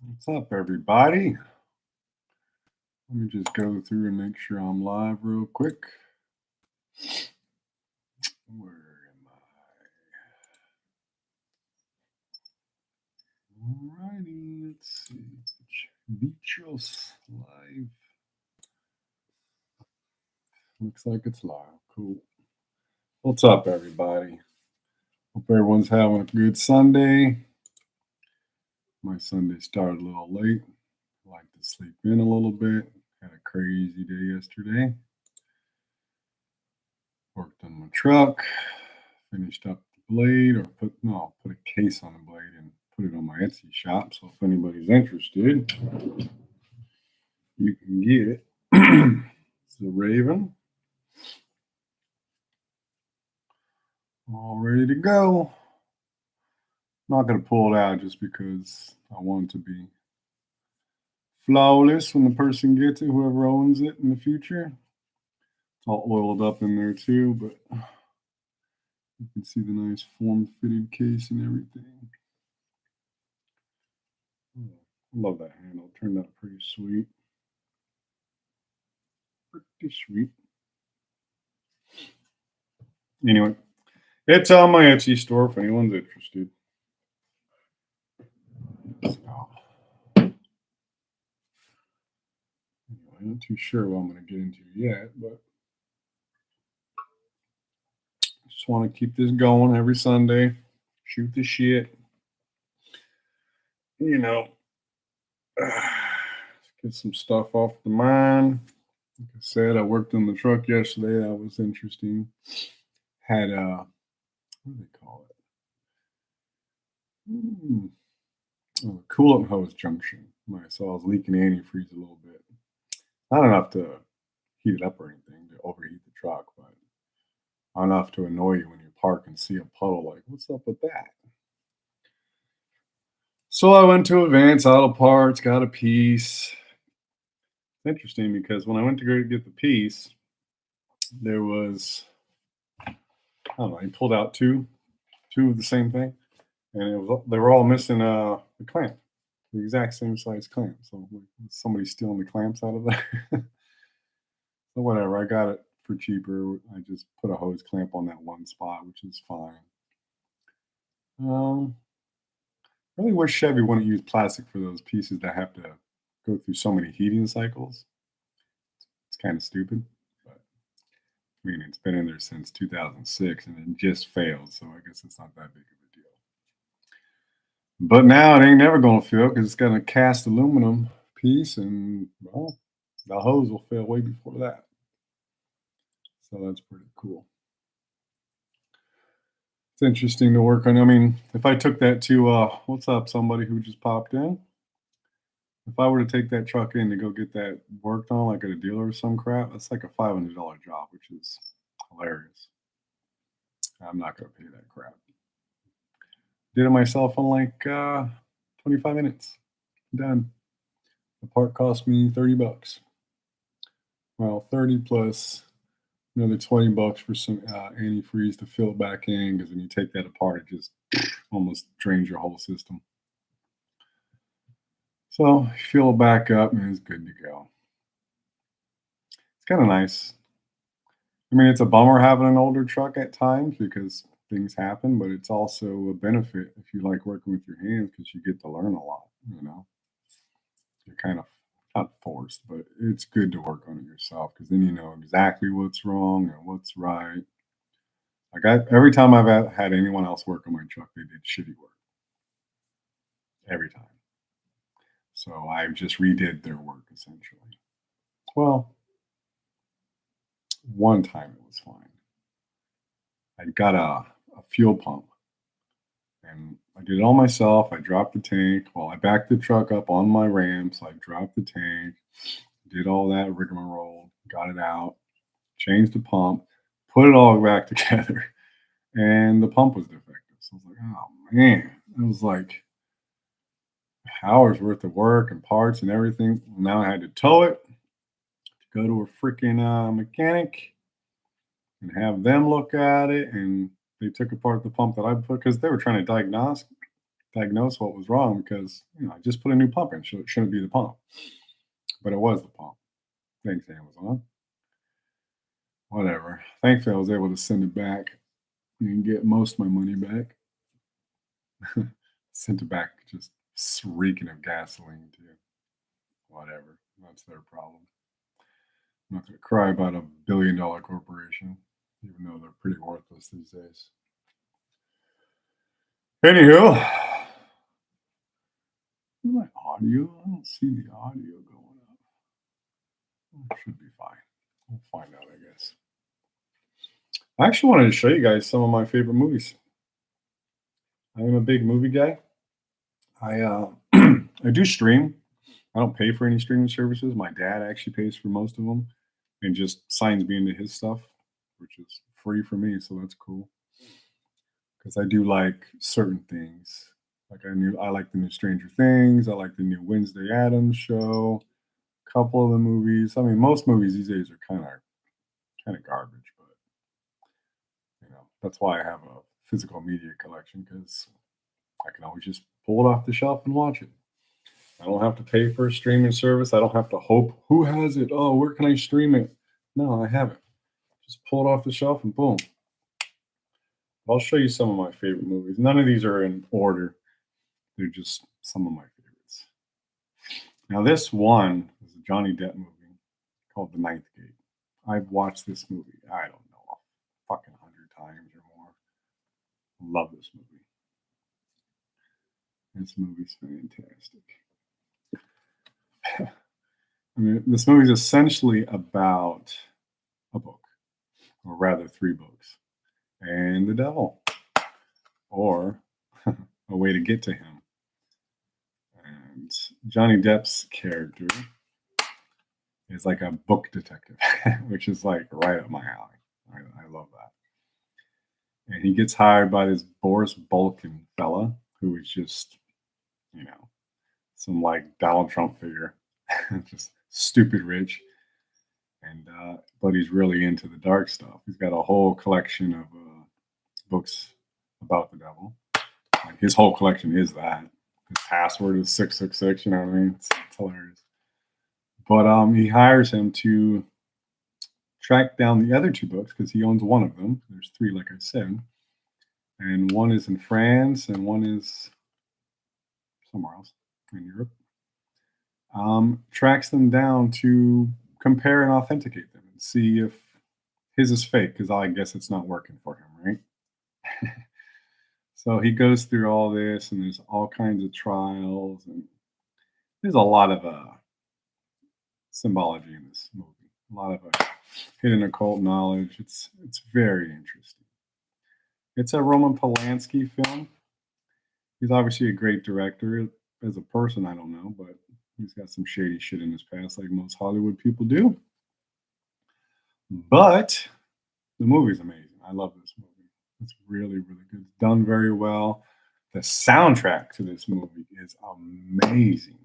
What's up, everybody? Let me just go through and make sure I'm live real quick. Where am I? Alrighty, let's see. Vitros live. Looks like it's live. Cool. What's up, everybody? Hope everyone's having a good Sunday. My Sunday started a little late. I like to sleep in a little bit. Had a crazy day yesterday. Worked on my truck. Finished up the blade, or put a case on the blade and put it on my Etsy shop. So if anybody's interested, you can get it. It's the Raven. All ready to go. I'm not going to pull it out just because I want it to be flawless when the person gets it, whoever owns it in the future. It's all oiled up in there too, but you can see the nice form-fitted case and everything. I love that handle. It turned out pretty sweet. Pretty sweet. Anyway, it's on my Etsy store if anyone's interested. So, anyway, I'm not too sure what I'm going to get into yet, but I just want to keep this going every Sunday. Shoot the shit. Get some stuff off the mind. Like I said, I worked on the truck yesterday. That was interesting. Had what do they call it? A coolant hose junction. So I was leaking antifreeze a little bit. Not enough to heat it up or anything to overheat the truck, but enough to annoy you when you park and see a puddle. Like, what's up with that? So I went to Advanced Auto Parts, got a piece. It's interesting because when I went to go get the piece, there was, I don't know, he pulled out two of the same thing, and they were all missing the clamp, the exact same size clamp. So somebody stealing the clamps out of there. So whatever, I got it for cheaper. I just put a hose clamp on that one spot, which is fine. Really wish Chevy wouldn't use plastic for those pieces that have to go through so many heating cycles. It's kind of stupid, but I mean, it's been in there since 2006 and it just failed, so I guess it's not that big of a deal. But now it ain't never going to fail because it's got a cast aluminum piece, and well, the hose will fail way before that. So that's pretty cool. It's interesting to work on. I mean, if I took that to what's up, somebody who just popped in. If I were to take that truck in to go get that worked on, like at a dealer or some crap, that's like a $500 job, which is hilarious. I'm not going to pay that crap. Did it myself in like 25 minutes. Done. The part cost me $30. Well, 30 plus another $20 for some antifreeze to fill it back in, because when you take that apart, it just almost drains your whole system. So fill it back up and it's good to go. It's kind of nice. I mean, it's a bummer having an older truck at times because things happen, but it's also a benefit if you like working with your hands because you get to learn a lot. You're kind of not forced, but it's good to work on it yourself because then you know exactly what's wrong and what's right. Like every time I've had anyone else work on my truck, they did shitty work every time. So I just redid their work essentially. Well, one time it was fine. I got a fuel pump and I did it all myself. I dropped the tank. Well, I backed the truck up on my ramp, so I dropped the tank, did all that rigmarole, got it out, changed the pump, put it all back together, and the pump was defective. So I was like, oh man, it was like hours worth of work and parts and everything. Now I had to tow it, to go to a freaking mechanic and have them look at it. And they took apart the pump that I put because they were trying to diagnose diagnose what was wrong because I just put a new pump in. So it shouldn't be the pump, but it was the pump. Thanks, Amazon. Whatever. Thankfully, I was able to send it back and get most of my money back. Sent it back just reeking of gasoline too. Whatever. That's their problem. I'm not going to cry about $1 billion corporation, even though they're pretty worthless these days. Anywho, my audio? I don't see the audio going up. It should be fine. We'll find out, I guess. I actually wanted to show you guys some of my favorite movies. I am a big movie guy. I I do stream. I don't pay for any streaming services. My dad actually pays for most of them and just signs me into his stuff, which is free for me. So that's cool because I do like certain things. Like I like the new Stranger Things. I like the new Wednesday Addams show. A couple of the movies. I mean, most movies these days are kind of garbage, but that's why I have a physical media collection because I can always just pull it off the shelf and watch it. I don't have to pay for a streaming service. I don't have to hope who has it. Oh, where can I stream it? No, I have it. Just pull it off the shelf and boom. I'll show you some of my favorite movies. None of these are in order. They're just some of my favorites. Now, this one is a Johnny Depp movie called The Ninth Gate. I've watched this movie, I don't know, a fucking 100 times or more. Love this movie. This movie's fantastic. I mean, this movie is essentially about a book, or rather 3 books, and the devil, or a way to get to him. And Johnny Depp's character is like a book detective, which is like right up my alley. I love that. And he gets hired by this Boris Balkan fella, who is just, some like Donald Trump figure, just stupid rich. And but he's really into the dark stuff. He's got a whole collection of books about the devil. Like his whole collection is that. His password is 666. You know what I mean? It's hilarious. But he hires him to track down the other 2 books because he owns one of them. There's 3, like I said, and one is in France and one is somewhere else in Europe. Tracks them down to compare and authenticate them and see if his is fake because I guess it's not working for him, right? So he goes through all this and there's all kinds of trials and there's a lot of symbology in this movie, a lot of hidden occult knowledge. It's very interesting. It's a Roman Polanski film. He's obviously a great director. As a person, I don't know, but he's got some shady shit in his past, like most Hollywood people do. But the movie's amazing. I love this movie. It's really, really good. It's done very well. The soundtrack to this movie is amazing.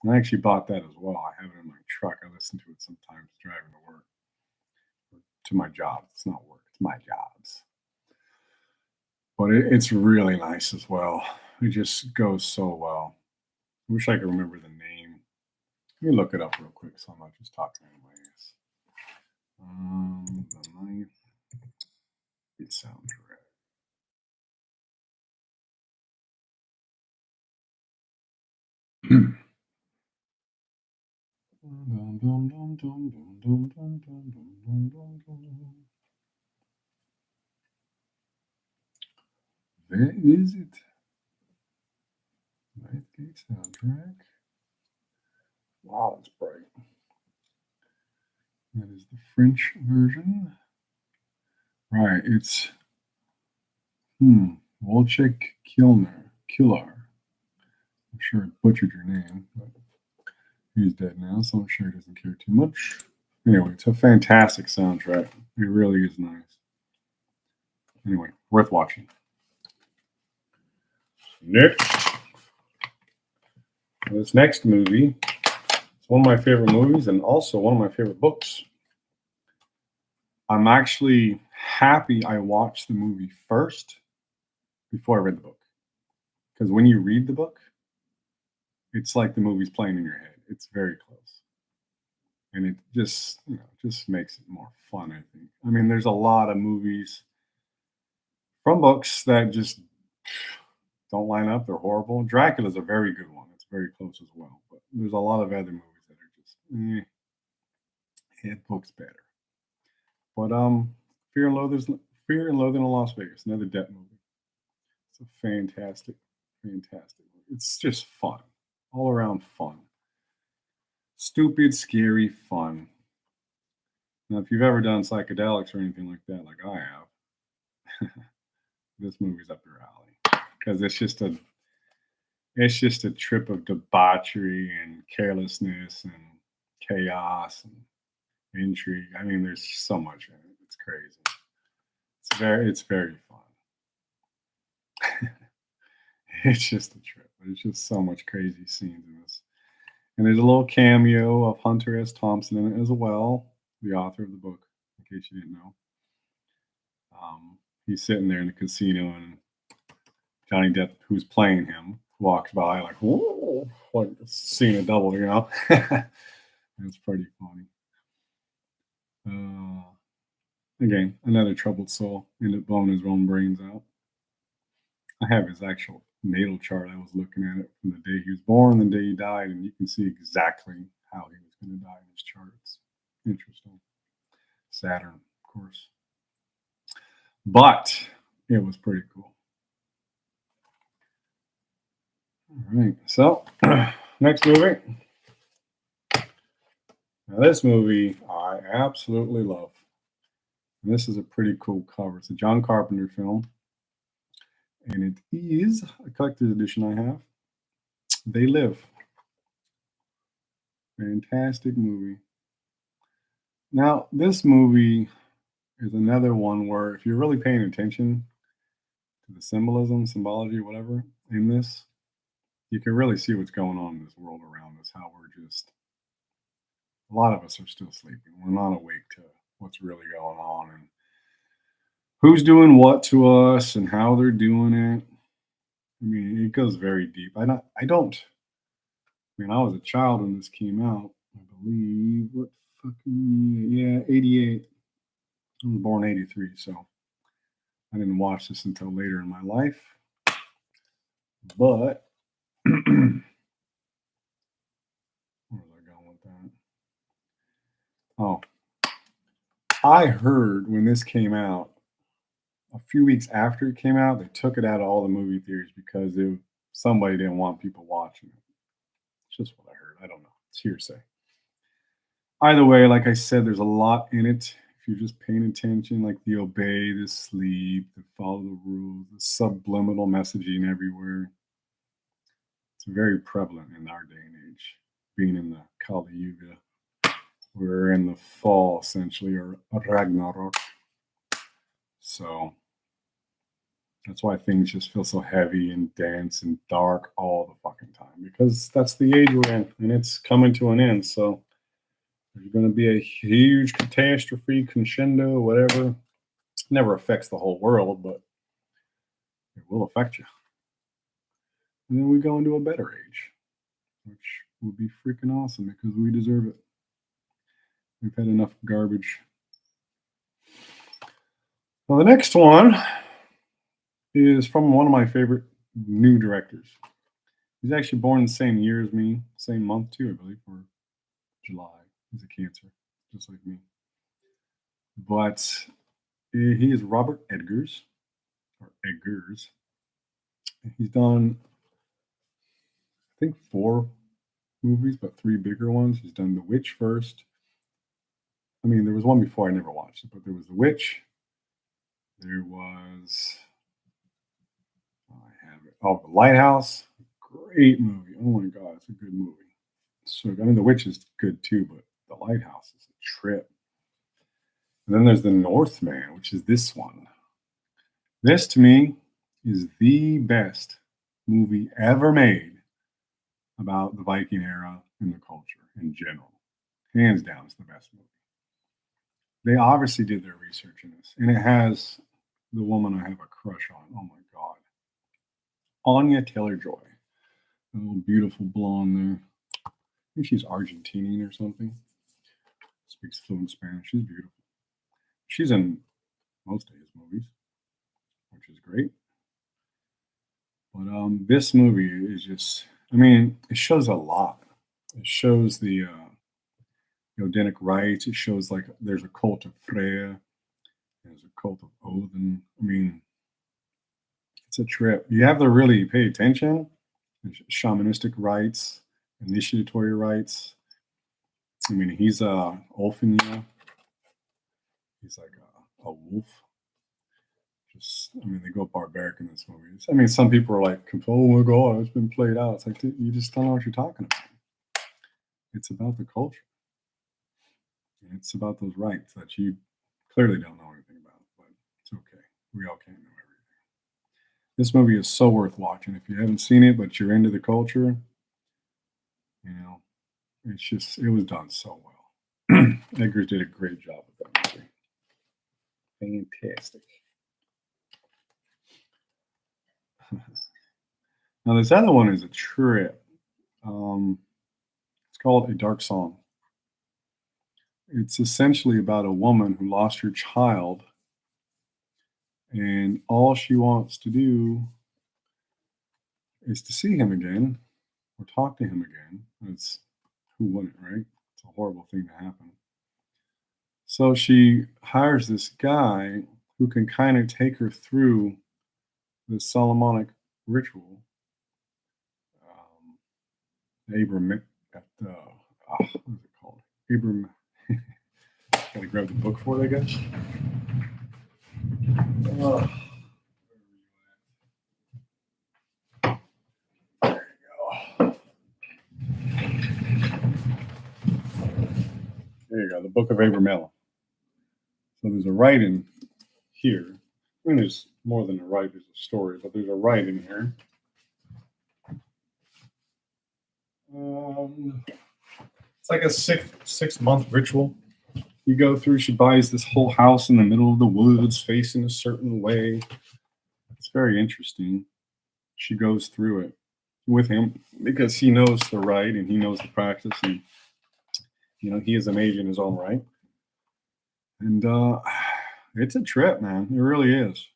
I actually bought that as well. I have it in my truck. I listen to it sometimes driving to work. To my job. It's not work. It's my jobs. But it's really nice as well. It just goes so well. I wish I could remember the name. Let me look it up real quick so I'm not just talking in my ass. The Ninth Gate soundtrack. Where is it? Ninth Gate soundtrack. Wow, it's bright. That is the French version. Right, it's Wojciech Kilar. I'm sure I butchered your name, but he's dead now, so I'm sure he doesn't care too much. Anyway, it's a fantastic soundtrack. It really is nice. Anyway, worth watching. Next. This next movie is one of my favorite movies and also one of my favorite books. I'm actually happy I watched the movie first before I read the book. because when you read the book, it's like the movie's playing in your head. It's very close, and it just just makes it more fun. I think. I mean, there's a lot of movies from books that just don't line up. They're horrible. Dracula's a very good one. It's very close as well. But there's a lot of other movies that are just it books better. But Fear and Loathing, Fear and Loathing in Las Vegas, another Depp movie. It's a fantastic, fantastic movie. It's just fun, all around fun, stupid, scary fun. Now, if you've ever done psychedelics or anything like that, like I have, this movie's up your alley because it's just a trip of debauchery and carelessness and chaos and intrigue. I mean, there's so much in it. It's crazy. It's very fun. It's just a trip. There's just so much crazy scenes in this. And there's a little cameo of Hunter S. Thompson in it as well, the author of the book, in case you didn't know. He's sitting there in the casino, and Johnny Depp, who's playing him, walks by like, whoa, like seeing a double, you know? It's pretty funny. Again, another troubled soul ended up blowing his own brains out. I have his actual natal chart. I was looking at it from the day he was born, the day he died, and you can see exactly how he was going to die in his chart. It's interesting. Saturn, of course. But it was pretty cool. All right. So, next movie. Now, this movie I absolutely love. And this is a pretty cool cover. It's a John Carpenter film. And it is a collector's edition I have. They Live. Fantastic movie. Now, this movie is another one where if you're really paying attention to the symbolism, symbology, whatever, in this, you can really see what's going on in this world around us, how we're just, a lot of us are still sleeping. We're not awake to what's really going on and who's doing what to us and how they're doing it. I mean, it goes very deep. I mean, I was a child when this came out. I believe, what fucking, yeah, 88. I was born 83, so I didn't watch this until later in my life. But, where was I going with that? Oh, I heard when this came out, a few weeks after it came out, they took it out of all the movie theaters because somebody didn't want people watching it. It's just what I heard. I don't know. It's hearsay. Either way, like I said, there's a lot in it. If you're just paying attention, like the obey, the sleep, the follow the rules, the subliminal messaging everywhere. It's very prevalent in our day and age, being in the Kali Yuga. We're in the fall, essentially, or Ragnarok. So that's why things just feel so heavy and dense and dark all the fucking time, because that's the age we're in, and it's coming to an end. So there's going to be a huge catastrophe, crescendo, whatever. It never affects the whole world, but it will affect you. And then we go into a better age, which will be freaking awesome because we deserve it. We've had enough garbage. Well, the next one is from one of my favorite new directors. He's actually born the same year as me, same month too, I believe, or July. He's a Cancer, just like me. But he is Robert Eggers, or Eggers. He's done, I think, 4 movies, but 3 bigger ones. He's done The Witch first. I mean, there was one before I never watched it, but there was The Witch. There was, I have it. Oh, The Lighthouse. Great movie. Oh my God, it's a good movie. So, I mean, The Witch is good too, but The Lighthouse is a trip. And then there's The Northman, which is this one. This, to me, is the best movie ever made about the Viking era and the culture in general. Hands down, it's the best movie. They obviously did their research in this, and it has the woman I have a crush on. Oh my God. Anya Taylor-Joy. A little beautiful blonde there. I think she's Argentinian or something. Speaks fluent Spanish. She's beautiful. She's in most of his movies, which is great. But this movie is just, I mean, it shows a lot. It shows the Odinic rites. It shows like there's a cult of Freya, there's a cult of Odin. I mean, it's a trip. You have to really pay attention. There's shamanistic rites, initiatory rites. I mean, he's Ulfin, he's like a wolf. Just, I mean, they go barbaric in this movie. I mean, some people are like, "Oh my god, it's been played out." It's like, dude, you just don't know what you're talking about. It's about the culture. And it's about those rights that you clearly don't know anything about, but it's okay. We all can't know everything. This movie is so worth watching. If you haven't seen it, but you're into the culture, you know, it's just, it was done so well. Eggers did a great job with that movie. Fantastic. Now, this other one is a trip. It's called A Dark Song. It's essentially about a woman who lost her child, and all she wants to do is to see him again or talk to him again. It's, who wouldn't, right? It's a horrible thing to happen. So she hires this guy who can kind of take her through the Solomonic ritual. Abram, what is it called? Abram. Gotta grab the book for it, I guess. There you go. There you go. The Book of Abramelech. So there's a rite in here. I mean, there's more than a rite. There's a story, but there's a rite in here. It's like a 6 month ritual. You go through. She buys this whole house in the middle of the woods, facing a certain way. It's very interesting. She goes through it with him because he knows the rite and he knows the practice, and he is a mage in his own right. And it's a trip, man. It really is.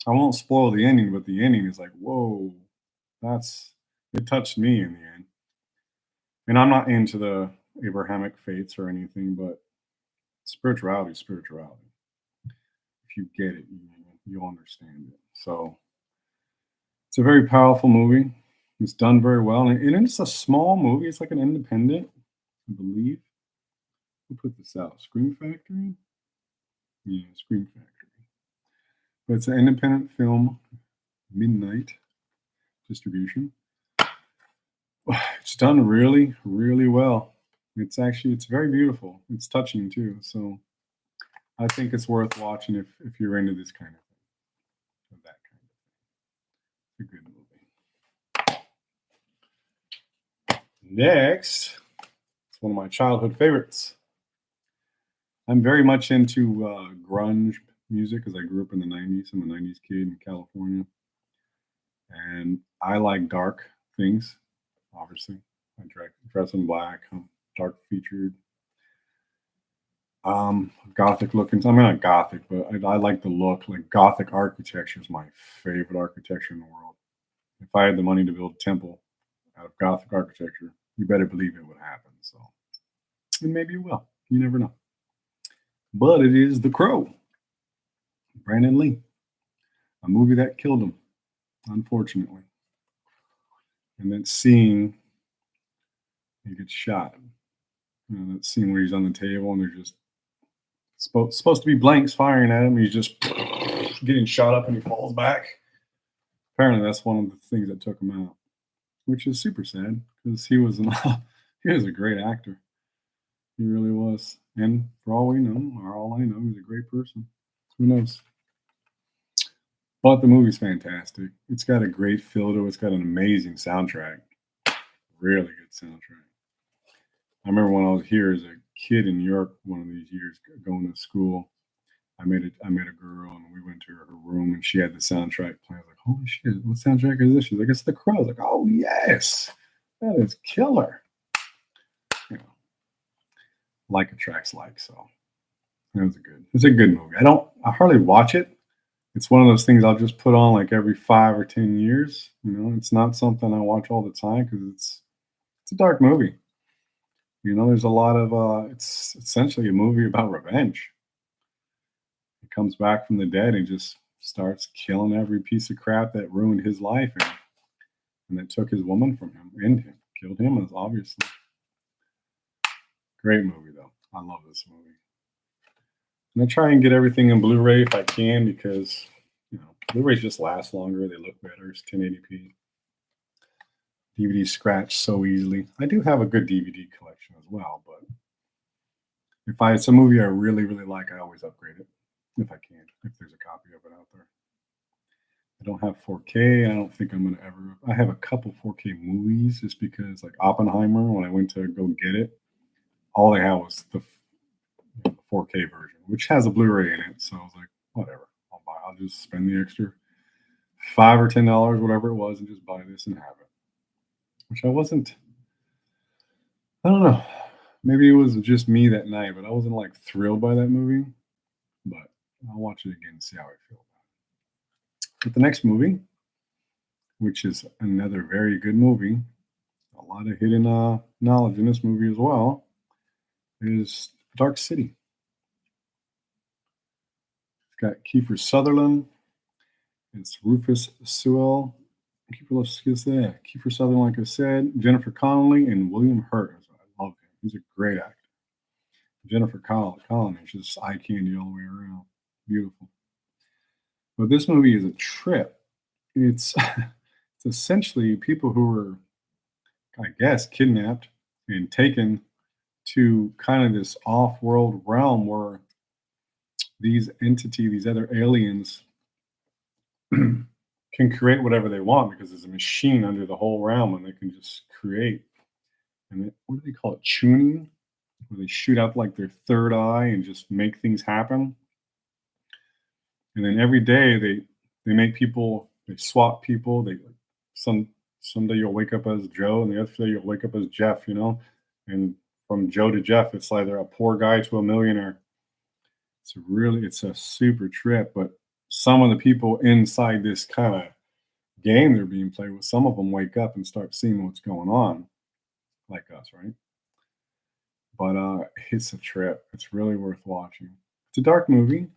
I won't spoil the ending, but the ending is like, whoa, it touched me in the end. And I'm not into the Abrahamic faiths or anything, but spirituality. If you get it, you'll understand it. So it's a very powerful movie. It's done very well. And it's a small movie. It's like an independent, I believe. Who put this out? Scream Factory? Yeah, Scream Factory. But it's an independent film, midnight distribution. It's done really, really well. It's very beautiful. It's touching too. So I think it's worth watching if you're into this kind of thing. That kind of thing. It's a good movie. Next, it's one of my childhood favorites. I'm very much into grunge music because I grew up in the 90s. I'm a 90s kid in California. And I like dark things, obviously. I dress in black, dark featured. Gothic looking. I mean, not gothic, but I like the look. Like Gothic architecture is my favorite architecture in the world. If I had the money to build a temple out of Gothic architecture, you better believe it would happen. So, and maybe it will. You never know. But it is The Crow, Brandon Lee, a movie that killed him, unfortunately. And that scene, he gets shot. That scene where he's on the table and they're just supposed to be blanks firing at him. He's just getting shot up and he falls back. Apparently, that's one of the things that took him out, which is super sad because he was a great actor. He really was. And for all we know, or all I know, he's a great person. Who knows? But the movie's fantastic. It's got a great feel to it. It's got an amazing soundtrack. Really good soundtrack. I remember when I was here as a kid in New York one of these years going to school, I met a girl and we went to her room and she had the soundtrack playing. I was like, holy shit, what soundtrack is this? She's like, it's The Crow. I was like, oh yes, that is killer. You know, like attracts like. So it's a good movie. I hardly watch it. It's one of those things I'll just put on like every 5 or 10 years. It's not something I watch all the time because it's a dark movie. There's a lot of it's essentially a movie about revenge. He comes back from the dead and just starts killing every piece of crap that ruined his life and that took his woman from him and him, killed him, as obviously. Great movie though. I love this movie. And I try and get everything in Blu-ray if I can because Blu-rays just last longer. They look better. It's 1080p. DVDs scratch so easily. I do have a good DVD collection as well, but if it's a movie I really, really like, I always upgrade it if I can, if there's a copy of it out there. I don't have 4K. I don't think I'm going to ever. I have a couple 4K movies just because, like Oppenheimer, when I went to go get it, all they had was the 4K version, which has a Blu-ray in it. So I was like, whatever, I'll just spend the extra $5 or $10, whatever it was, and just buy this and have it. Which I wasn't. I don't know. Maybe it was just me that night, but I wasn't like thrilled by that movie. But I'll watch it again and see how I feel about it. But the next movie, which is another very good movie, a lot of hidden knowledge in this movie as well, is Dark City. It's got Kiefer Sutherland. It's Rufus Sewell. Kiefer Sutherland, like I said, Jennifer Connelly, and William Hurt. I love him. He's a great actor. Jennifer Connelly, she's just eye candy all the way around. Beautiful. But this movie is a trip. It's it's essentially people who were, I guess, kidnapped and taken to kind of this off-world realm where these other aliens can create whatever they want because there's a machine under the whole realm and they can just create. And what do they call it? Tuning, where they shoot out like their third eye and just make things happen. And then every day they make people, they swap people. Someday you'll wake up as Joe, and the other day you'll wake up as Jeff. And from Joe to Jeff, it's either a poor guy to a millionaire. It's a super trip. But some of the people inside this kind of game they're being played with, some of them wake up and start seeing what's going on, like us, right? But it's a trip. It's really worth watching. It's a dark movie,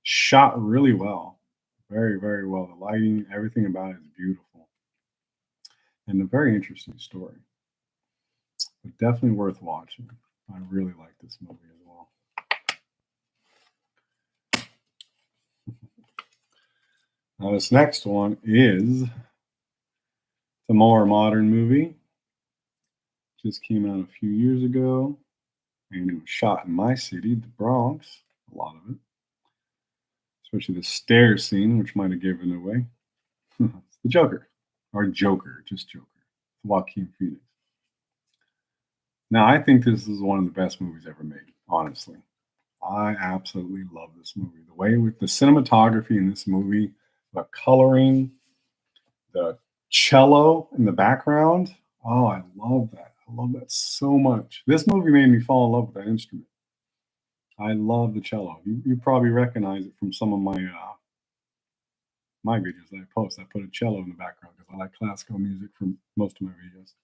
shot really well, very, very well. The lighting, everything about it is beautiful, and a very interesting story. But definitely worth watching. I really like this movie as well. Now, this next one is a more modern movie. Just came out a few years ago, and it was shot in my city, the Bronx, a lot of it. Especially the stairs scene, which might have given it away. It's the Joker, or Joker, just Joker. Joaquin Phoenix. Now, I think this is one of the best movies ever made, honestly. I absolutely love this movie. The way with the cinematography in this movie, the coloring, the cello in the background. Oh, I love that. I love that so much. This movie made me fall in love with that instrument. I love the cello. You probably recognize it from some of my videos that I post. I put a cello in the background because I like classical music for most of my videos.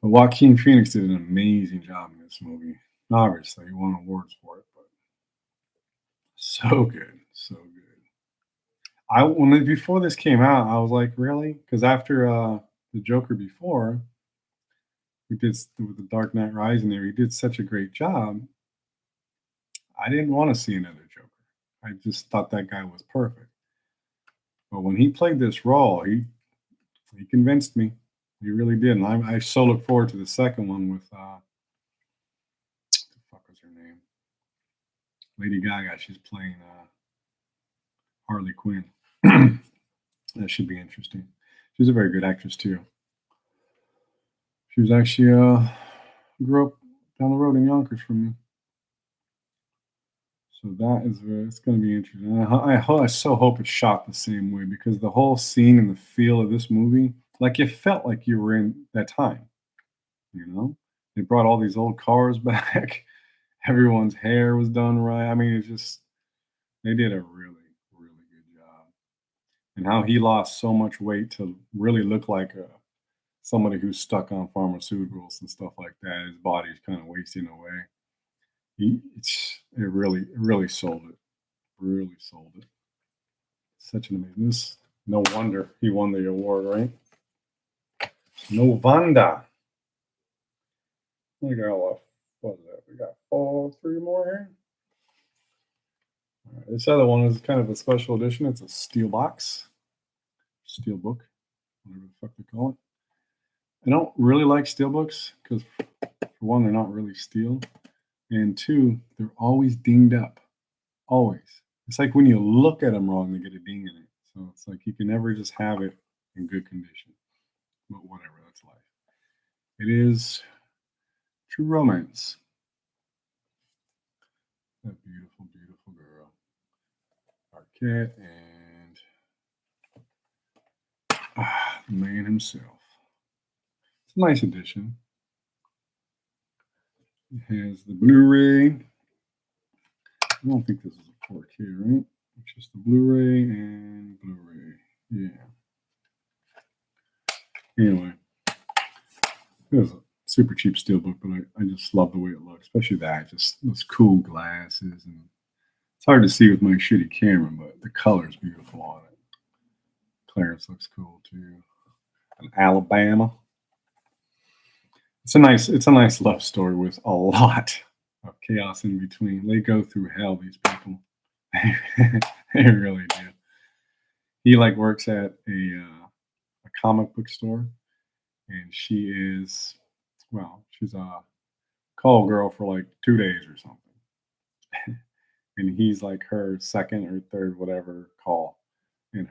But Joaquin Phoenix did an amazing job in this movie. Obviously, he won awards for it, but so good, so good. Before this came out, I was like, really? Because after the Joker before, he did with the Dark Knight Rising there, he did such a great job. I didn't want to see another Joker. I just thought that guy was perfect. But when he played this role, he convinced me. He really did. And I so look forward to the second one with what the fuck was her name? Lady Gaga. She's playing Harley Quinn. That should be interesting. She's a very good actress too. She was actually grew up down the road in Yonkers from me. So that is it's going to be interesting. I so hope it's shot the same way because the whole scene and the feel of this movie, like it felt like you were in that time. You know, they brought all these old cars back. Everyone's hair was done right. I mean, it's just they did a really, really good job. And how he lost so much weight to really look like somebody who's stuck on pharmaceuticals and stuff like that. His body's kind of wasting away. It really sold it. Really sold it. Such an amazing. No wonder he won the award, right? No wonder. We got what is that? We got three more here. All right, this other one is kind of a special edition. It's a steel box, steel book, whatever the fuck they call it. I don't really like steel books because, for one, they're not really steel, and two, they're always dinged up. Always. It's like when you look at them wrong, they get a ding in it. So it's like you can never just have it in good condition. But whatever, that's life. It is True Romance. That beautiful, beautiful girl. Arquette and the man himself. It's a nice edition. It has the Blu-ray. I don't think this is a 4K, right? It's just the Blu-ray and Blu-ray. Yeah. Anyway, it was a super cheap steelbook, but I just love the way it looks, especially that. Just those cool glasses. And it's hard to see with my shitty camera, but the color's beautiful on it. Clarence looks cool too. And Alabama. It's a nice love story with a lot of chaos in between. They go through hell, these people. They really do. He like works at a comic book store, and she's a call girl for like 2 days or something. And he's like her second or third whatever call, and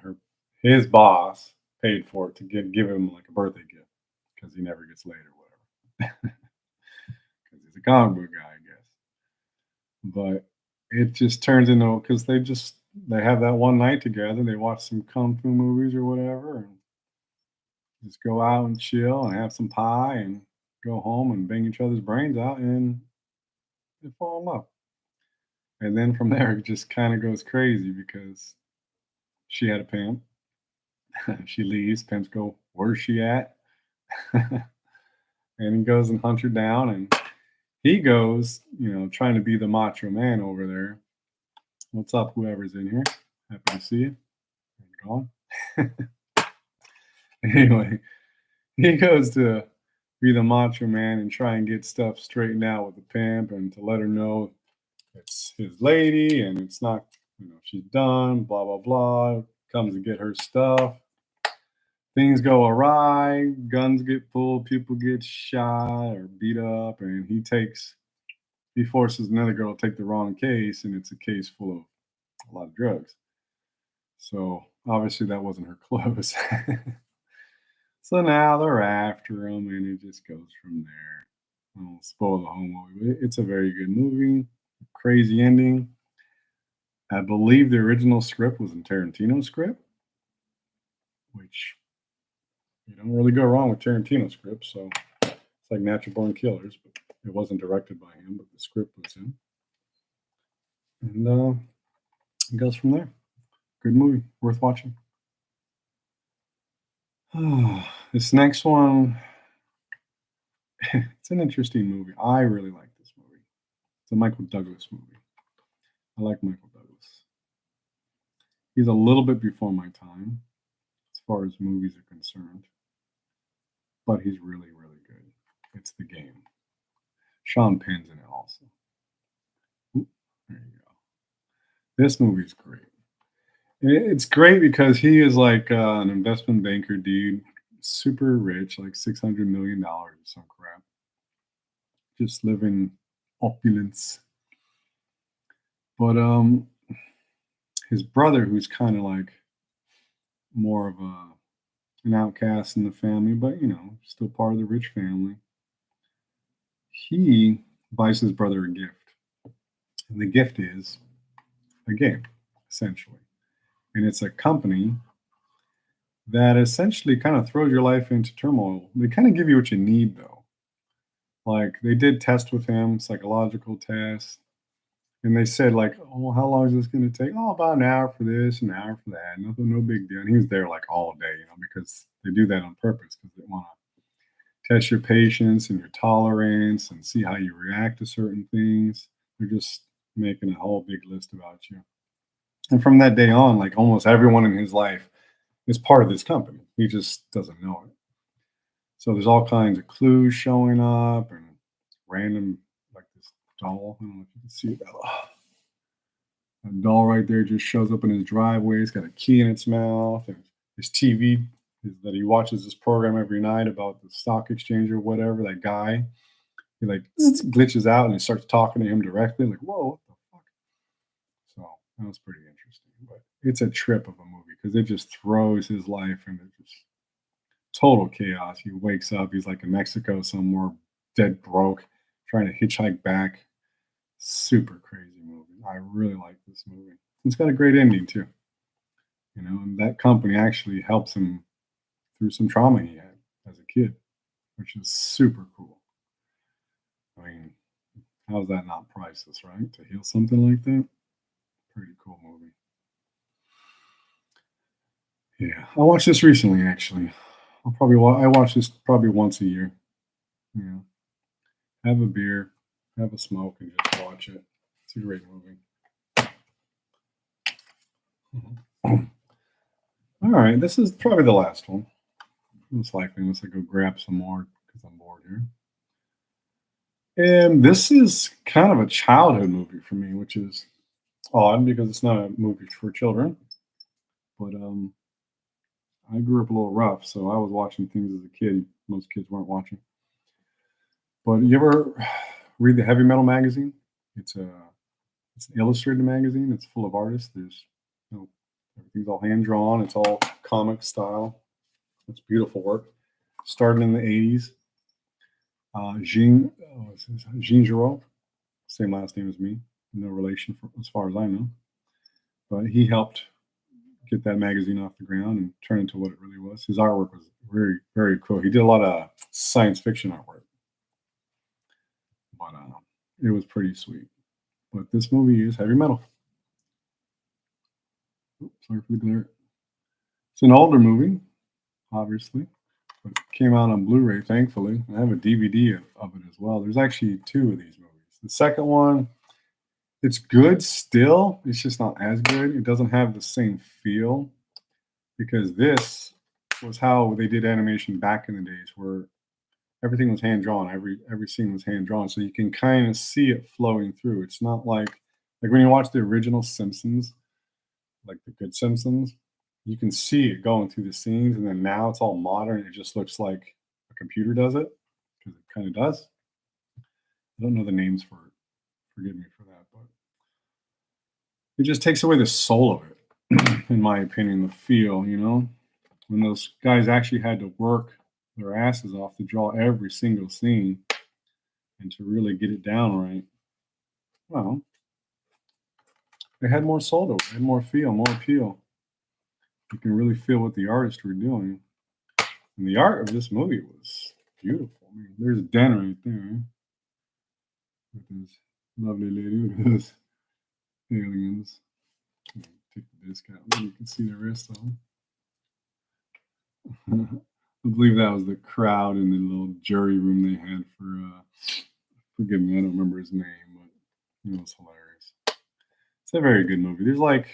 his boss paid for it to give him like a birthday gift because he never gets laid or whatever. Because he's a comic book guy, I guess. But it just turns into because they have that one night together. They watch some kung fu movies or whatever, and just go out and chill and have some pie and go home and bang each other's brains out and they fall in love. And then from there, it just kind of goes crazy because she had a pimp. She leaves. Pimps go, "Where's she at?" And he goes and hunts her down. And he goes, trying to be the macho man over there. What's up, whoever's in here? Happy to see you. Gone. Anyway, he goes to be the macho man and try and get stuff straightened out with the pimp and to let her know it's his lady and it's not, she's done, blah, blah, blah. Comes to get her stuff. Things go awry, guns get pulled, people get shot or beat up, and he forces another girl to take the wrong case, and it's a case full of a lot of drugs. So obviously that wasn't her clothes. So now they're after him, and it just goes from there. I won't spoil the whole movie, but it's a very good movie. Crazy ending. I believe the original script was in Tarantino's script, which you don't really go wrong with Tarantino scripts. So it's like Natural Born Killers, but it wasn't directed by him, but the script was him. And it goes from there. Good movie, worth watching. This next one, it's an interesting movie. I really like this movie. It's a Michael Douglas movie. I like Michael Douglas. He's a little bit before my time as far as movies are concerned, but he's really, really good. It's The Game. Sean Penn's in it also. Ooh, there you go. This movie's great. It's great because he is like an investment banker dude, super rich, like $600 million or some crap. Just living opulence. But his brother, who's kind of like more of an outcast in the family, but still part of the rich family, he buys his brother a gift. And the gift is a game, essentially. And it's a company that essentially kind of throws your life into turmoil. They kind of give you what you need, though. Like they did test with him, psychological tests, and they said like, "Oh, how long is this going to take?" "Oh, about an hour for this, an hour for that. Nothing, no big deal." And he was there like all day, because they do that on purpose because they want to test your patience and your tolerance and see how you react to certain things. They're just making a whole big list about you. And from that day on, like almost everyone in his life is part of this company. He just doesn't know it. So there's all kinds of clues showing up and random, like this doll. I don't know if you can see it. A doll right there just shows up in his driveway. It's got a key in its mouth, and his TV is that he watches this program every night about the stock exchange or whatever. That guy, he like glitches out and he starts talking to him directly. Like, whoa, what the fuck? So that was pretty interesting. But it's a trip of a movie because it just throws his life into just total chaos. He wakes up, he's like in Mexico somewhere, dead broke, trying to hitchhike back. Super crazy movie. I really like this movie. It's got a great ending too. And that company actually helps him through some trauma he had as a kid, which is super cool. I mean, how's that not priceless, right? To heal something like that, pretty cool movie. Yeah, I watched this recently. Actually, I watch this probably once a year. Yeah, have a beer, have a smoke, and just watch it. It's a great movie. Mhm. All right, this is probably the last one. Most likely, unless I go grab some more because I'm bored here. And this is kind of a childhood movie for me, which is odd because it's not a movie for children. But I grew up a little rough, so I was watching things as a kid most kids weren't watching. But you ever read the Heavy Metal magazine? It's a it's an illustrated magazine. It's full of artists. There's you know, everything's all hand drawn. It's all comic style. It's beautiful work. Started in the '80s. Jean Giraud, same last name as me, no relation as far as I know. But he helped get that magazine off the ground and turn it into what it really was. His artwork was very, very cool. He did a lot of science fiction artwork, but it was pretty sweet. But this movie is heavy metal. Oops, sorry for the glare. It's an older movie, obviously, but it came out on Blu-ray. Thankfully, I have a DVD of it as well. There's actually two of these movies. The second one, it's good still. It's just not as good. It doesn't have the same feel because this was how they did animation back in the days, where everything was hand drawn. Every scene was hand drawn, so you can kind of see it flowing through. It's not like when you watch the original Simpsons, like the good Simpsons, you can see it going through the scenes, and then now it's all modern. It just looks like a computer does it because it kind of does. I don't know the names for it. Forgive me for that, but it just takes away the soul of it, in my opinion. The feel, when those guys actually had to work their asses off to draw every single scene and to really get it down right. Well, they had more soul to it, had more feel, more appeal. You can really feel what the artists were doing. And the art of this movie was beautiful. I mean, there's Den right there with this lovely lady with those aliens. Take the disc out. Maybe you can see the rest of them. I believe that was the crowd in the little jury room they had for. Forgive me, I don't remember his name, but it was hilarious. It's a very good movie. There's like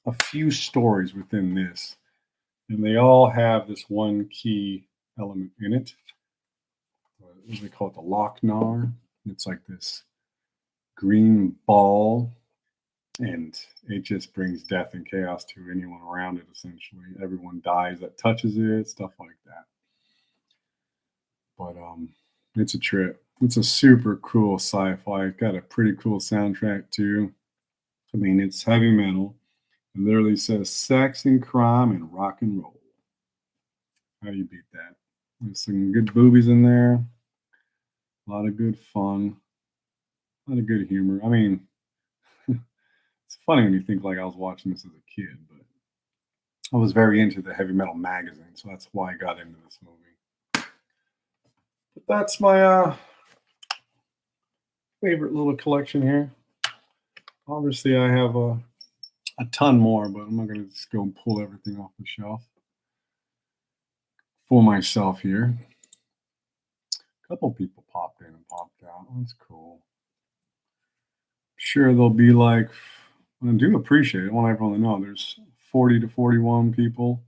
a few stories within this, and they all have this one key element in it. They call it the Lochnar. It's like this green ball, and it just brings death and chaos to anyone around it, essentially. Everyone dies that touches it, stuff like that. But it's a trip. It's a super cool sci-fi. It's got a pretty cool soundtrack too. I mean, it's heavy metal. It literally says sex and crime and rock and roll. How do you beat that? There's some good boobies in there. A lot of good fun. A lot of good humor. I mean, It's funny when you think like I was watching this as a kid, but I was very into the heavy metal magazine, so that's why I got into this movie. But that's my favorite little collection here. Obviously, I have a ton more, but I'm not going to just go and pull everything off the shelf for myself here. A couple people popped in and popped out. That's cool. Sure, they'll be like, I do appreciate it. I want everyone to know there's 40 to 41 people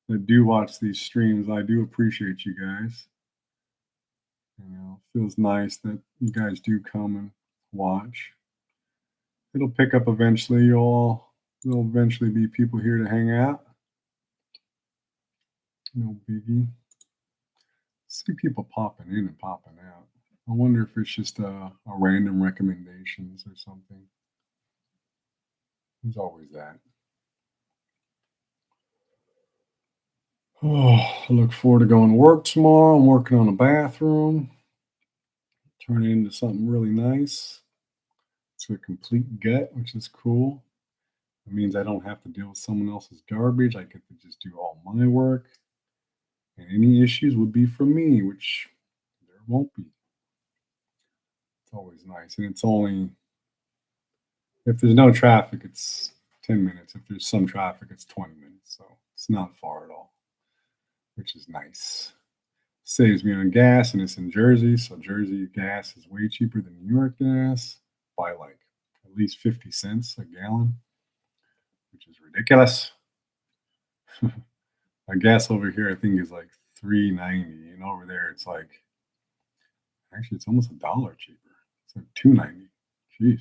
that do watch these streams. I do appreciate you guys. It feels nice that you guys do come and watch. It'll pick up eventually. There'll eventually be people here to hang out. No biggie. See people popping in and popping out. I wonder if it's just a random recommendations or something. There's always that. Oh, I look forward to going to work tomorrow. I'm working on a bathroom. Turn it into something really nice. It's a complete gut, which is cool. It means I don't have to deal with someone else's garbage. I get to just do all my work. And any issues would be from me, which there won't be. It's always nice. And it's only, if there's no traffic, it's 10 minutes. If there's some traffic, it's 20 minutes. So it's not far at all, which is nice. Saves me on gas, and it's in Jersey. So Jersey gas is way cheaper than New York gas by like at least 50 cents a gallon, which is ridiculous. My gas over here, I think, is like $3.90, and over there, it's like actually it's almost $1 cheaper. It's like $2.90. Jeez,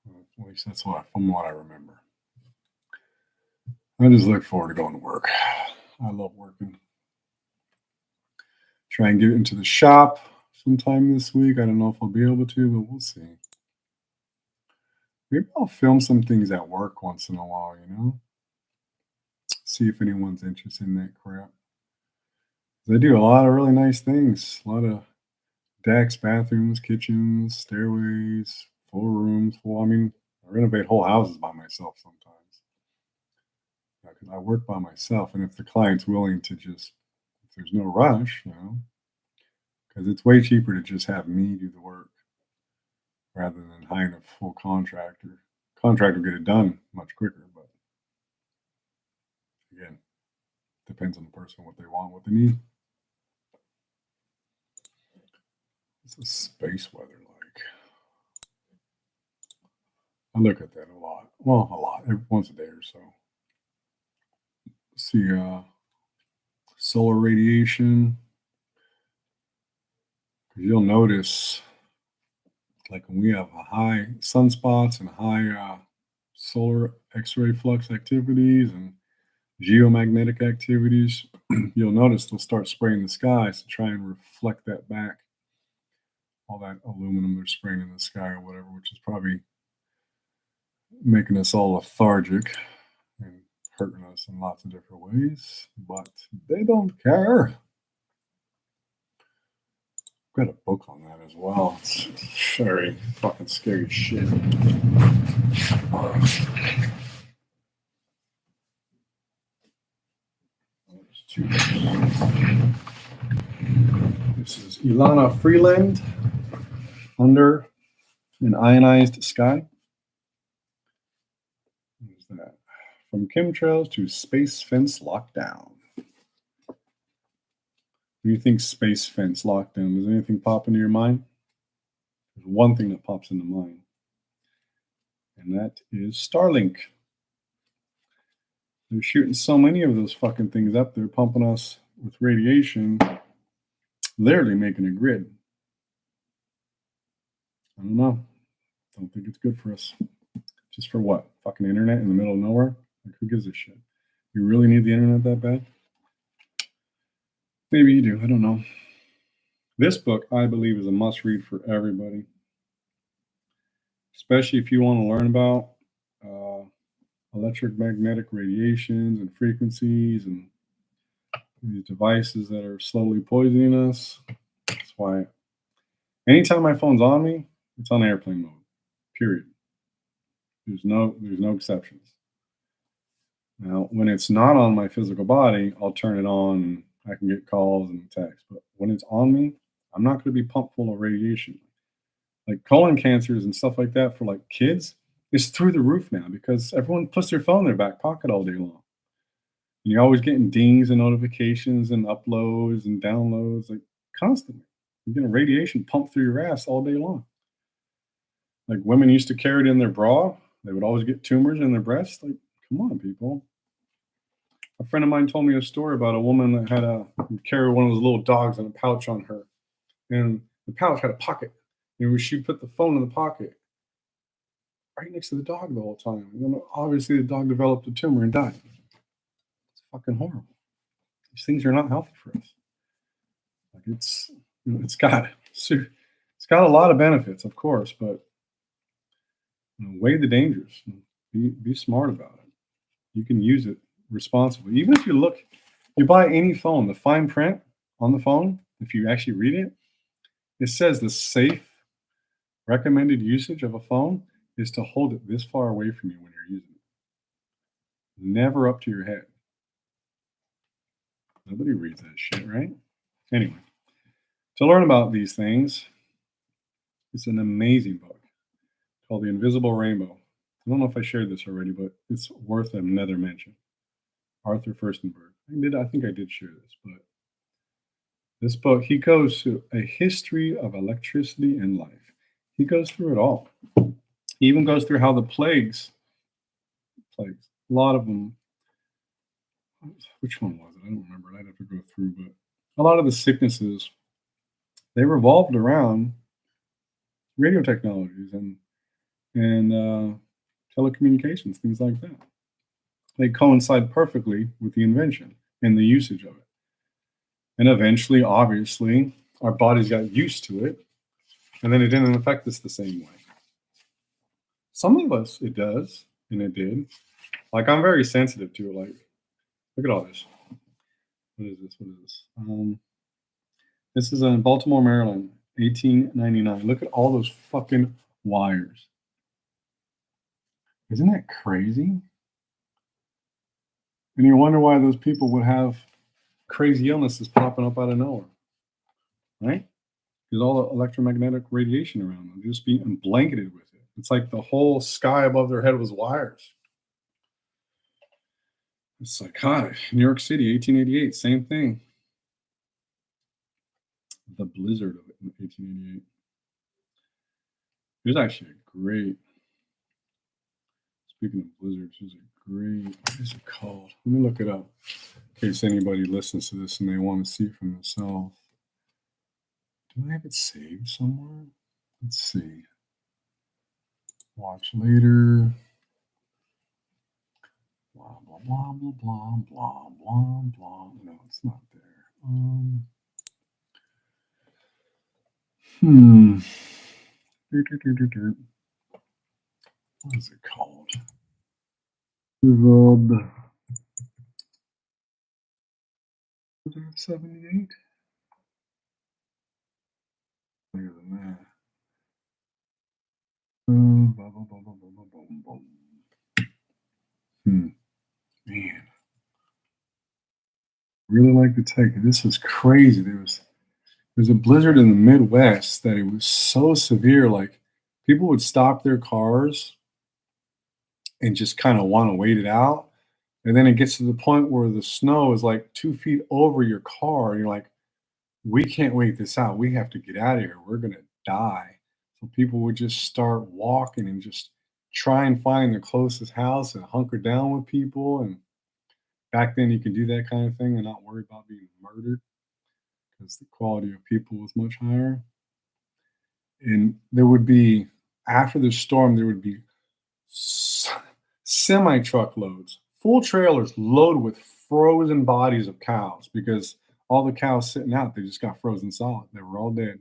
at least that's from what I remember. I just look forward to going to work. I love working. Try and get into the shop sometime this week. I don't know if I'll be able to, but we'll see. Maybe I'll film some things at work once in a while, See if anyone's interested in that crap. They do a lot of really nice things. A lot of decks, bathrooms, kitchens, stairways, full rooms. I renovate whole houses by myself sometimes. Because I work by myself, and if the client's willing to if there's no rush, because it's way cheaper to just have me do the work rather than hiring a full contractor. Contractor get it done much quicker, but again, depends on the person, what they want, what they need. What's the space weather like? I look at that a lot. Well, a lot, once a day or so. See solar radiation. You'll notice, like when we have a high sunspots and high solar X-ray flux activities and geomagnetic activities, you'll notice they'll start spraying the skies to try and reflect that back. All that aluminum they're spraying in the sky or whatever, which is probably making us all lethargic and hurting us in lots of different ways, but they don't care. I've got a book on that as well. It's very fucking scary shit. This is Ilana Freeland, Under an Ionized Sky. What is that? From chemtrails to space fence lockdown. What do you think space fence lockdown? Does anything pop into your mind? There's one thing that pops into mind, and that is Starlink. They're shooting so many of those fucking things up. They're pumping us with radiation, literally making a grid. I don't know. Don't think it's good for us. Just for what? Fucking internet in the middle of nowhere? Like, who gives a shit? You really need the internet that bad? Maybe you do. I don't know. This book, I believe, is a must read for everybody, especially if you want to learn about electromagnetic radiations and frequencies and these devices that are slowly poisoning us. That's why anytime my phone's on me, it's on airplane mode, period. There's no exceptions. Now, when it's not on my physical body, I'll turn it on and I can get calls and texts. But when it's on me, I'm not going to be pumped full of radiation. Like colon cancers and stuff like that for like kids is through the roof now because everyone puts their phone in their back pocket all day long. And you're always getting dings and notifications and uploads and downloads like constantly. You're getting radiation pumped through your ass all day long. Like women used to carry it in their bra. They would always get tumors in their breasts. Like, come on, people. A friend of mine told me a story about a woman that had a carry one of those little dogs in a pouch on her, and the pouch had a pocket. And she put the phone in the pocket, right next to the dog the whole time. And then obviously, the dog developed a tumor and died. It's fucking horrible. These things are not healthy for us. Like it's got a lot of benefits, of course, but weigh the dangers. Be smart about it. You can use it responsibly. Even if you buy any phone, the fine print on the phone, if you actually read it, it says the safe recommended usage of a phone is to hold it this far away from you when you're using it. Never up to your head. Nobody reads that shit, right? Anyway, to learn about these things, it's an amazing book called The Invisible Rainbow. I don't know if I shared this already, but it's worth another mention. Arthur Furstenberg. I think I did share this, but this book, he goes to a history of electricity and life. He goes through it all. He even goes through how the plagues, a lot of them, which one was it? I don't remember. I'd have to go through, but a lot of the sicknesses, they revolved around radio technologies and telecommunications, things like that. They coincide perfectly with the invention and the usage of it. And eventually, obviously, our bodies got used to it, and then it didn't affect us the same way. Some of us, it does, and it did. Like, I'm very sensitive to it. Like, look at all this. What is this? This is in Baltimore, Maryland, 1899. Look at all those fucking wires. Isn't that crazy? And you wonder why those people would have crazy illnesses popping up out of nowhere, right? Because all the electromagnetic radiation around them, just being blanketed with it. It's like the whole sky above their head was wires. It's psychotic. New York City, 1888, same thing. The blizzard of it in 1888. There's actually a great, speaking of blizzards, there's a great, what is it called? Let me look it up in case anybody listens to this and they want to see it for themselves. Do I have it saved somewhere? Let's see. Watch later. Blah, blah, blah, blah, blah, blah, blah, blah. No, it's not there. What is it called? Rob. Was it 78? Bigger than that. Man. Really like the tech. This was crazy. There's a blizzard in the Midwest that it was so severe, like people would stop their cars and just kind of want to wait it out. And then it gets to the point where the snow is like 2 feet over your car. And you're like, we can't wait this out. We have to get out of here. We're going to die. So people would just start walking and just try and find the closest house and hunker down with people. And back then you could do that kind of thing and not worry about being murdered because the quality of people was much higher. And there would be, after the storm, there would be semi truckloads, full trailers loaded with frozen bodies of cows because all the cows sitting out, they just got frozen solid. They were all dead.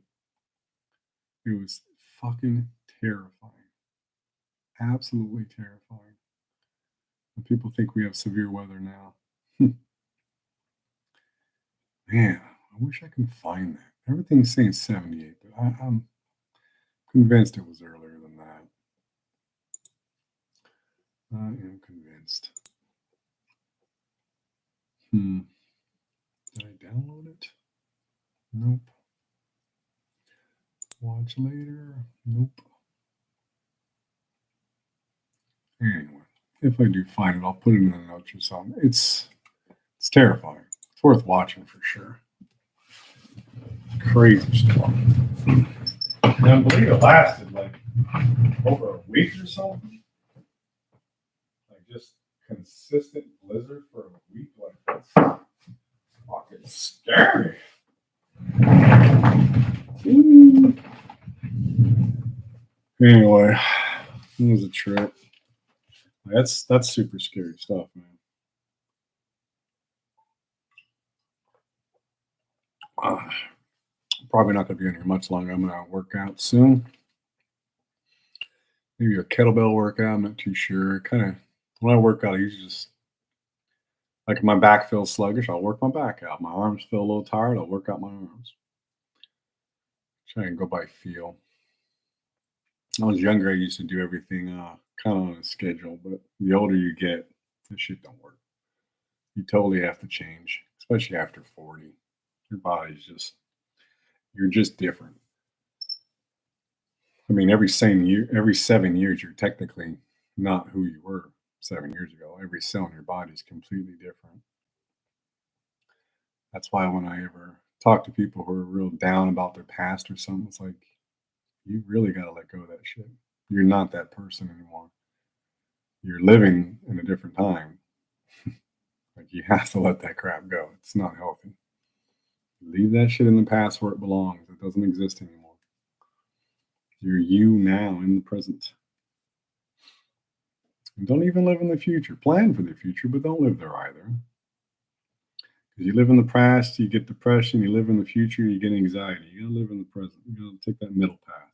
It was fucking terrifying. Absolutely terrifying. And people think we have severe weather now. Man, I wish I could find that. Everything's saying 78, but I'm convinced it was earlier than that. I am convinced. Did I download it? Nope. Watch later? Nope. Anyway, if I do find it, I'll put it in the notes or something. It's terrifying. It's worth watching for sure. Crazy stuff. And I believe it lasted like over a week or something. Like just consistent blizzard for a week. Like that's fucking scary. Anyway, it was a trip. That's super scary stuff, man. Probably not going to be in here much longer. I'm going to work out soon. Maybe a kettlebell workout. I'm not too sure. Kind of when I work out, I usually just like if my back feels sluggish, I'll work my back out. My arms feel a little tired, I'll work out my arms. Try and go by feel. When I was younger, I used to do everything kind of on a schedule, but the older you get, this shit don't work. You totally have to change, especially after 40. Your body's just, you're just different. I mean, every 7 years, you're technically not who you were 7 years ago. Every cell in your body is completely different. That's why when I ever talk to people who are real down about their past or something, it's like, you really got to let go of that shit. You're not that person anymore. You're living in a different time. Like you have to let that crap go. It's not healthy. Leave that shit in the past where it belongs. It doesn't exist anymore. You're you now in the present. And don't even live in the future. Plan for the future, but don't live there either. Because you live in the past, you get depression. You live in the future, you get anxiety. You gotta live in the present. You gotta take that middle path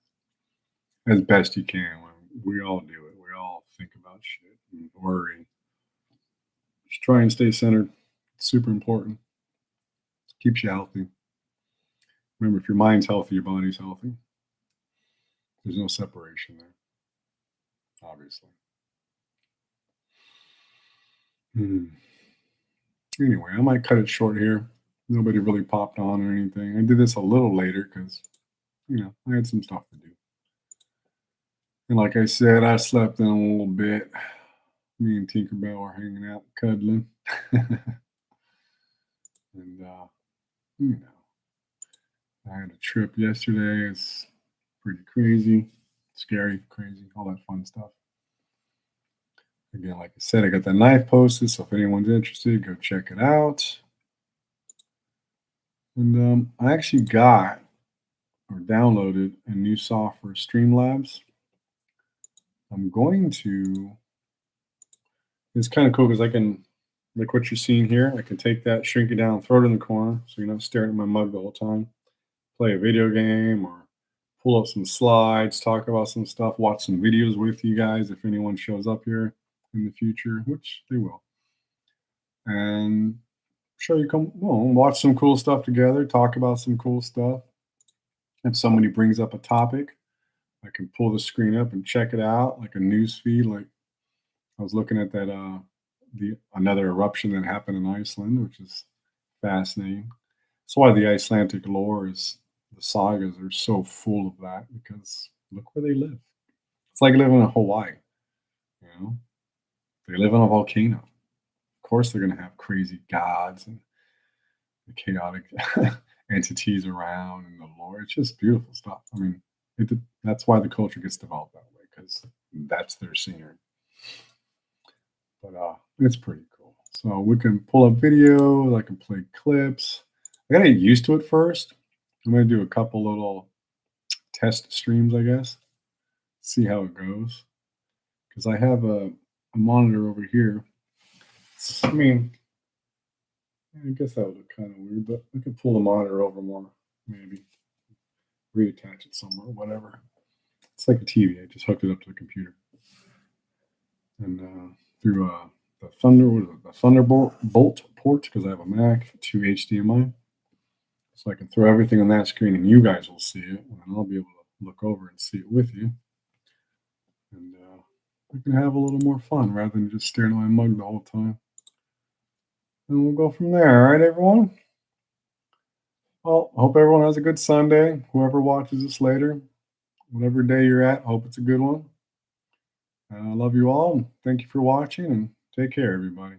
as best you can. We all do it. We all think about shit and worry. Just try and stay centered. It's super important. It keeps you healthy. Remember, if your mind's healthy, your body's healthy. There's no separation there, obviously. Anyway, I might cut it short here. Nobody really popped on or anything. I did this a little later because, I had some stuff to do. And like I said, I slept in a little bit. Me and Tinkerbell were hanging out, cuddling. And, I had a trip yesterday. It's pretty crazy, scary, crazy, all that fun stuff. Again, like I said, I got that knife posted, so if anyone's interested, go check it out. And I actually got or downloaded a new software, Streamlabs. I'm going to. It's kind of cool because I can, like what you're seeing here, I can take that, shrink it down, throw it in the corner, so you're not staring at my mug the whole time. Play a video game or pull up some slides, talk about some stuff, watch some videos with you guys if anyone shows up here in the future, which they will. And sure, you come watch some cool stuff together, talk about some cool stuff. If somebody brings up a topic, I can pull the screen up and check it out like a news feed. Like I was looking at that another eruption that happened in Iceland, which is fascinating. That's why the Icelandic lore is the sagas are so full of that because look where they live. It's like living in Hawaii. They live on a volcano. Of course, they're going to have crazy gods and the chaotic entities around and the lore. It's just beautiful stuff. I mean, that's why the culture gets developed that way because that's their scenery. But it's pretty cool. So we can pull up videos. I can play clips. I got to get used to it first. I'm going to do a couple little test streams, I guess. See how it goes. Because I have a monitor over here. I guess that would look kind of weird, but I could pull the monitor over more, maybe. Reattach it somewhere, whatever. It's like a TV. I just hooked it up to the computer. And through the Thunderbolt port, because I have a Mac, to HDMI. So I can throw everything on that screen and you guys will see it. And I'll be able to look over and see it with you. And I can have a little more fun rather than just staring at my mug the whole time. And we'll go from there. All right, everyone? Well, I hope everyone has a good Sunday. Whoever watches this later, whatever day you're at, hope it's a good one. I love you all. And thank you for watching and take care, everybody.